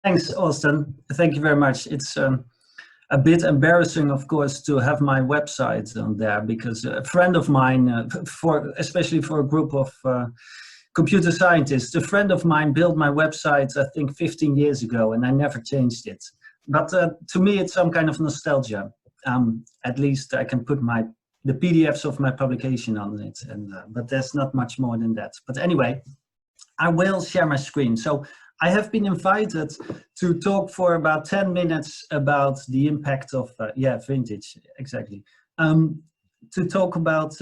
Thanks, Austin. Thank you very much. It's a bit embarrassing, of course, to have my website on there because a friend of mine, especially for a group of computer scientists, a friend of mine built my website, I think 15 years ago, and I never changed it. But to me, it's some kind of nostalgia. At least I can put the PDFs of my publication on it, but there's not much more than that. But anyway, I will share my screen. So I have been invited to talk for about 10 minutes about the impact of, vintage, exactly, to talk about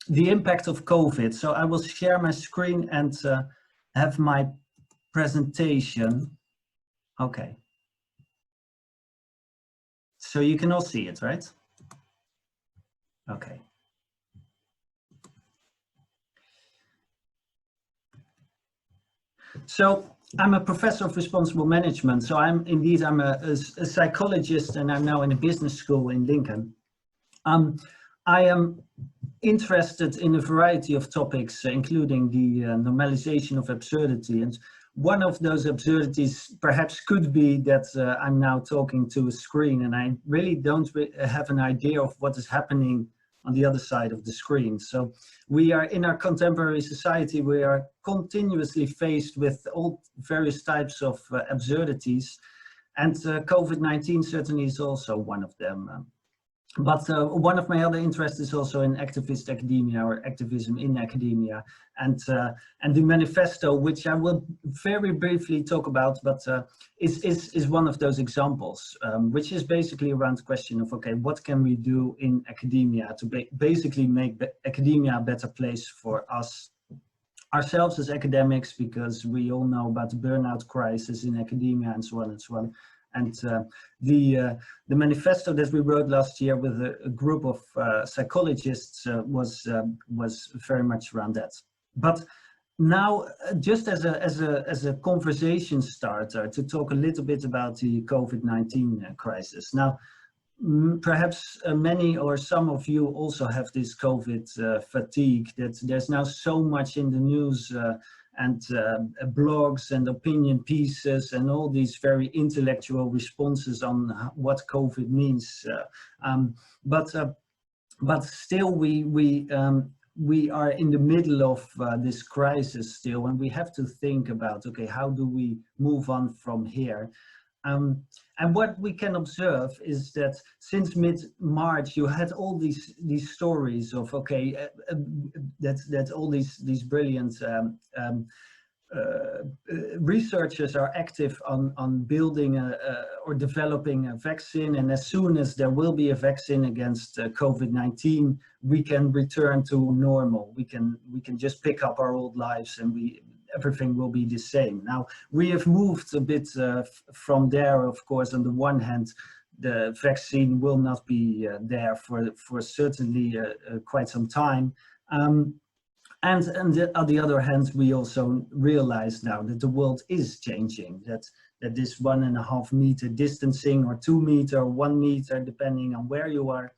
the impact of COVID. So I will share my screen and have my presentation. Okay. So you can all see it, right? Okay. So I'm a professor of responsible management. So I'm a psychologist, and I'm now in a business school in Lincoln. I am interested in a variety of topics, including the normalization of absurdity. And one of those absurdities perhaps could be that I'm now talking to a screen and I really don't have an idea of what is happening on the other side of the screen. So we are in our contemporary society, we are continuously faced with all various types of absurdities, and COVID-19 certainly is also one of them. But one of my other interests is also in activist academia, or activism in academia, and the Manifesto, which I will very briefly talk about, but is one of those examples, which is basically around the question of, okay, what can we do in academia to basically make academia a better place for us, ourselves as academics, because we all know about the burnout crisis in academia and so on and so on. And the manifesto that we wrote last year with a group of psychologists was very much around that. But now, just as a conversation starter, to talk a little bit about the COVID-19 crisis. Now, perhaps many or some of you also have this COVID fatigue, that there's now so much in the news and blogs and opinion pieces and all these very intellectual responses on what COVID means. But still we are in the middle of this crisis still, and we have to think about, okay, how do we move on from here? And what we can observe is that since mid-March, you had all these stories of, okay, that all these brilliant researchers are active on building or developing a vaccine, and as soon as there will be a vaccine against COVID-19, we can return to normal. We can just pick up our old lives, and everything will be the same. Now, we have moved a bit from there, of course. On the one hand, the vaccine will not be there for certainly quite some time. And on the other hand, we also realize now that the world is changing, that this 1.5 meter distancing, or 2 meter, or 1 meter, depending on where you are,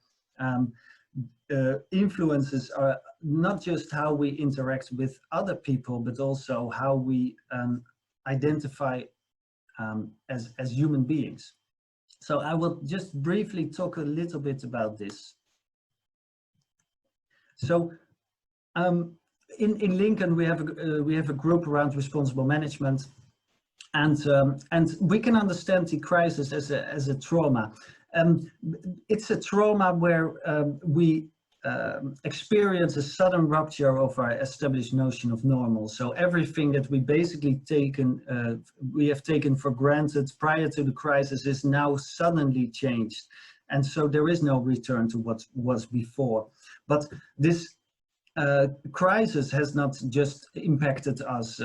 influences are not just how we interact with other people, but also how we identify as human beings. So I will just briefly talk a little bit about this. So in Lincoln, we have a group around responsible management, and we can understand the crisis as a trauma. It's a trauma where we experience a sudden rupture of our established notion of normal. So everything that we basically we have taken for granted prior to the crisis is now suddenly changed, and so there is no return to what was before. But this crisis has not just impacted us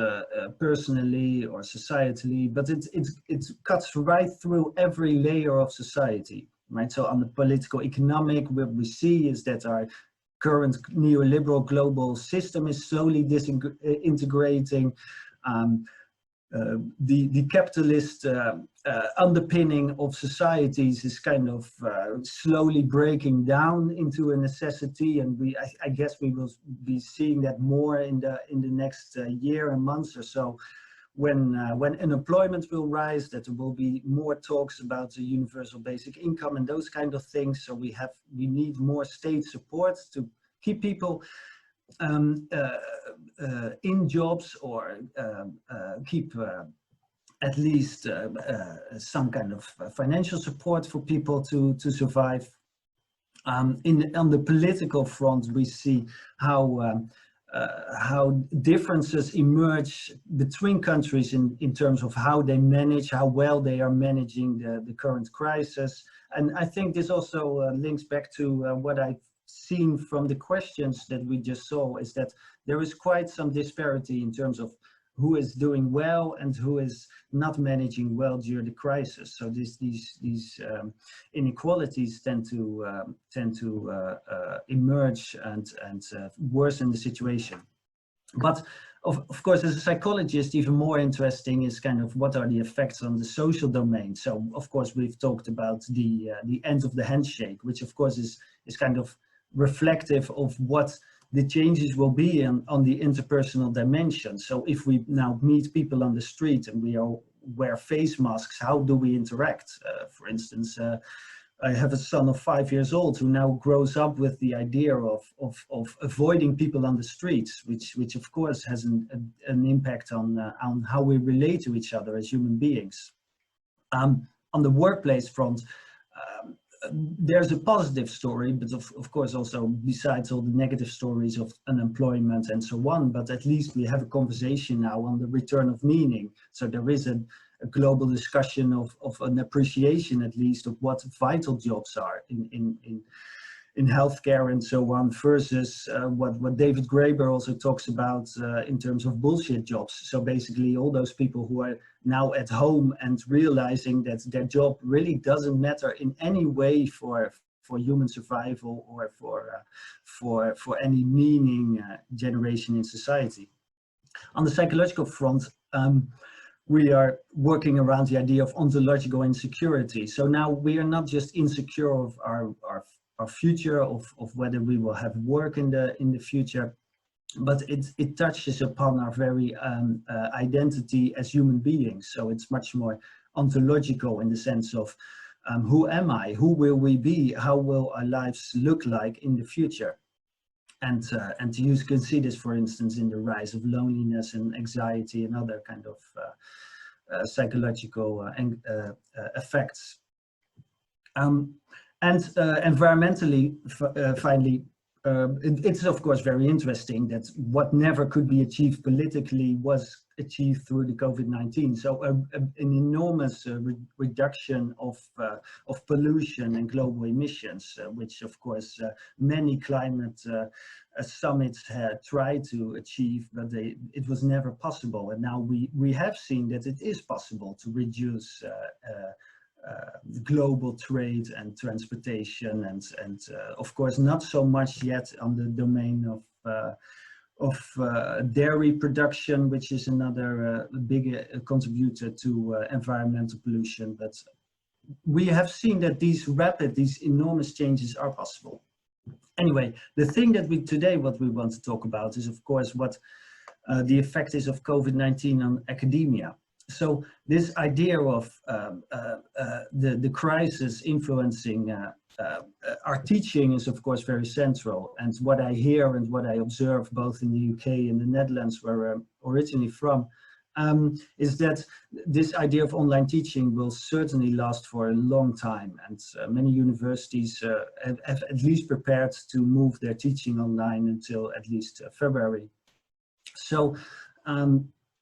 personally or societally, but it cuts right through every layer of society. Right, so on the political, economic, what we see is that our current neoliberal global system is slowly disintegrating. The capitalist underpinning of societies is kind of slowly breaking down into a necessity, and I guess we will be seeing that more in the next year and months or so, when unemployment will rise, that there will be more talks about the universal basic income and those kind of things. So we need more state support to keep people in jobs, or keep at least some kind of financial support for people to survive. On the political front, we see how differences emerge between countries in terms of how they manage, how well they are managing the current crisis. And I think this also links back to what I've seen from the questions that we just saw, is that there is quite some disparity in terms of who is doing well and who is not managing well during the crisis. So these inequalities tend to emerge and worsen the situation. But of course, as a psychologist, even more interesting is kind of what are the effects on the social domain. So of course, we've talked about the end of the handshake, which of course is kind of reflective of what the changes will be on the interpersonal dimension. So if we now meet people on the street and we all wear face masks, how do we interact? For instance, I have a son of 5 years old who now grows up with the idea of avoiding people on the streets, which of course has an impact on how we relate to each other as human beings. On the workplace front, there's a positive story, but of course also besides all the negative stories of unemployment and so on, but at least we have a conversation now on the return of meaning. So there is a global discussion of an appreciation, at least, of what vital jobs are in healthcare and so on, versus what David Graeber also talks about in terms of bullshit jobs. So basically all those people who are now at home and realizing that their job really doesn't matter in any way for human survival or for any meaning generation in society. On the psychological front, we are working around the idea of ontological insecurity. So now we are not just insecure of our future, of whether we will have work in the future, but it touches upon our very identity as human beings. So it's much more ontological in the sense of who am I? Who will we be? How will our lives look like in the future? And you can see this, for instance, in the rise of loneliness and anxiety and other kind of psychological effects. And environmentally, finally, it's of course very interesting that what never could be achieved politically was achieved through the Covid-19. So an enormous reduction of pollution and global emissions, which of course many climate summits had tried to achieve, but it was never possible. And now we have seen that it is possible to reduce global trade and transportation, and of course not so much yet on the domain of dairy production, which is another big contributor to environmental pollution. But we have seen that these enormous changes are possible. Anyway, the thing that what we want to talk about is of course what the effect is of COVID-19 on academia. So this idea of the crisis influencing our teaching is of course very central. And what I hear and what I observe both in the UK and the Netherlands, where I'm originally from, is that this idea of online teaching will certainly last for a long time. And many universities have at least prepared to move their teaching online until at least February. So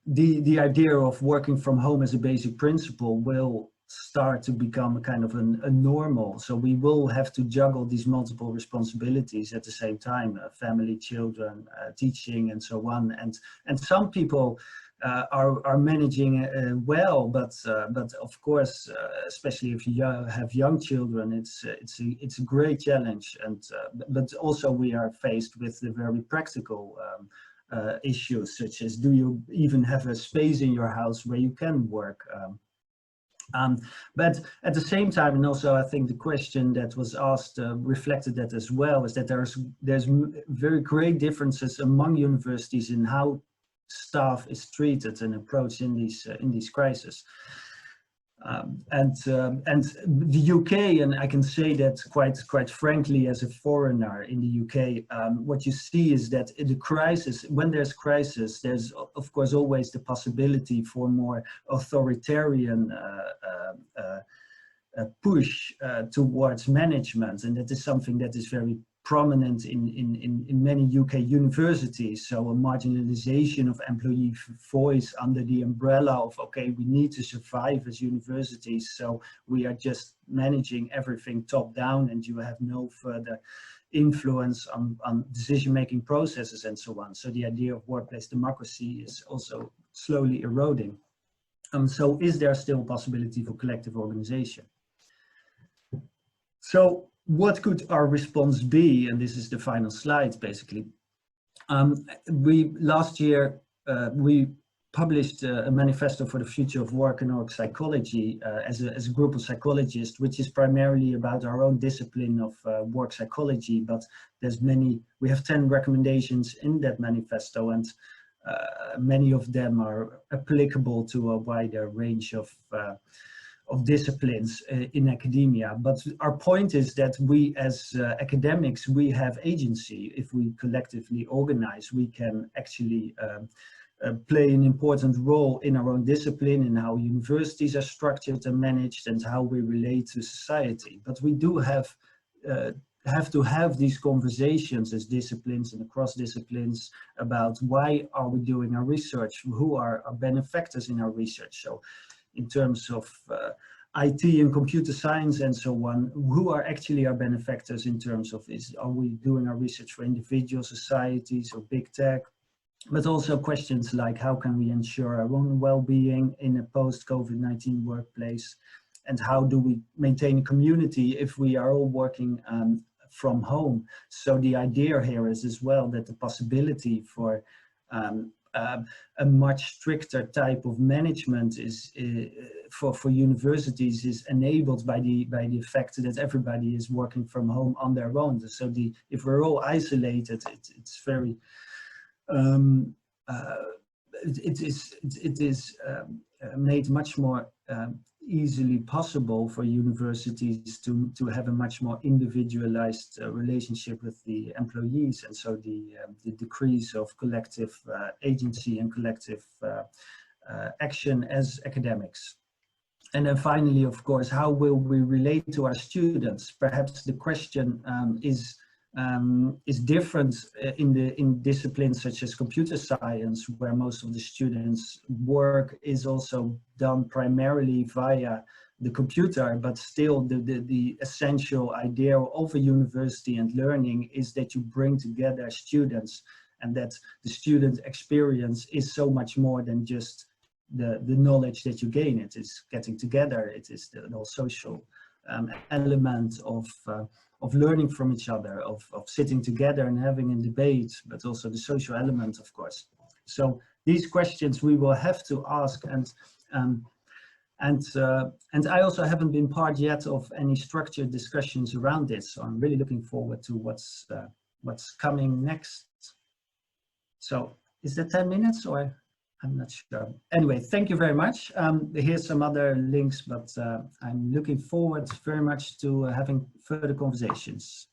the idea of working from home as a basic principle will start to become a kind of a normal. So we will have to juggle these multiple responsibilities at the same time, family, children, teaching, and so on. And some people are managing well, but of course, especially if you have young children, it's a great challenge. And but also we are faced with the very practical issues, such as, do you even have a space in your house where you can work? But at the same time, and also I think the question that was asked reflected that as well, is that there's very great differences among universities in how staff is treated and approached in these crises. And the UK, and I can say that quite frankly as a foreigner in the UK, what you see is that in the crisis, when there's crisis, there's of course always the possibility for more authoritarian push towards management, and that is something that is very prominent in many UK universities. So a marginalization of employee voice under the umbrella of, okay, we need to survive as universities, so we are just managing everything top down and you have no further influence on decision-making processes and so on. So the idea of workplace democracy is also slowly eroding. So is there still a possibility for collective organization? So what could our response be? And this is the final slide, basically. Last year, we published a manifesto for the future of work and org psychology as a group of psychologists, which is primarily about our own discipline of work psychology. But we have 10 recommendations in that manifesto, and many of them are applicable to a wider range of disciplines in academia. But our point is that we as academics, we have agency. If we collectively organize, we can actually play an important role in our own discipline, in how universities are structured and managed and how we relate to society. But we do have to have these conversations as disciplines and across disciplines about why are we doing our research, who are our benefactors in our research. So in terms of IT and computer science and so on, who are actually our benefactors in terms of are we doing our research for individual societies or big tech? But also questions like how can we ensure our own well-being in a post-COVID-19 workplace? And how do we maintain a community if we are all working from home? So the idea here is as well that the possibility for a much stricter type of management is for universities is enabled by the fact that everybody is working from home on their own. So if we're all isolated, it's very it is made much more easily possible for universities to have a much more individualized relationship with the employees, and so the decrease of collective agency and collective action as academics. And then finally, of course, how will we relate to our students? Perhaps the question is different in disciplines such as computer science, where most of the students' work is also done primarily via the computer, but still the essential idea of a university and learning is that you bring together students, and that the student experience is so much more than just the knowledge that you gain. It is getting together, it is the whole social element of learning from each other, of sitting together and having a debate, but also the social element, of course. So these questions we will have to ask, and I also haven't been part yet of any structured discussions around this. So I'm really looking forward to what's coming next. So is that 10 minutes or? I'm not sure. Anyway, thank you very much. Here's some other links, but I'm looking forward very much to having further conversations.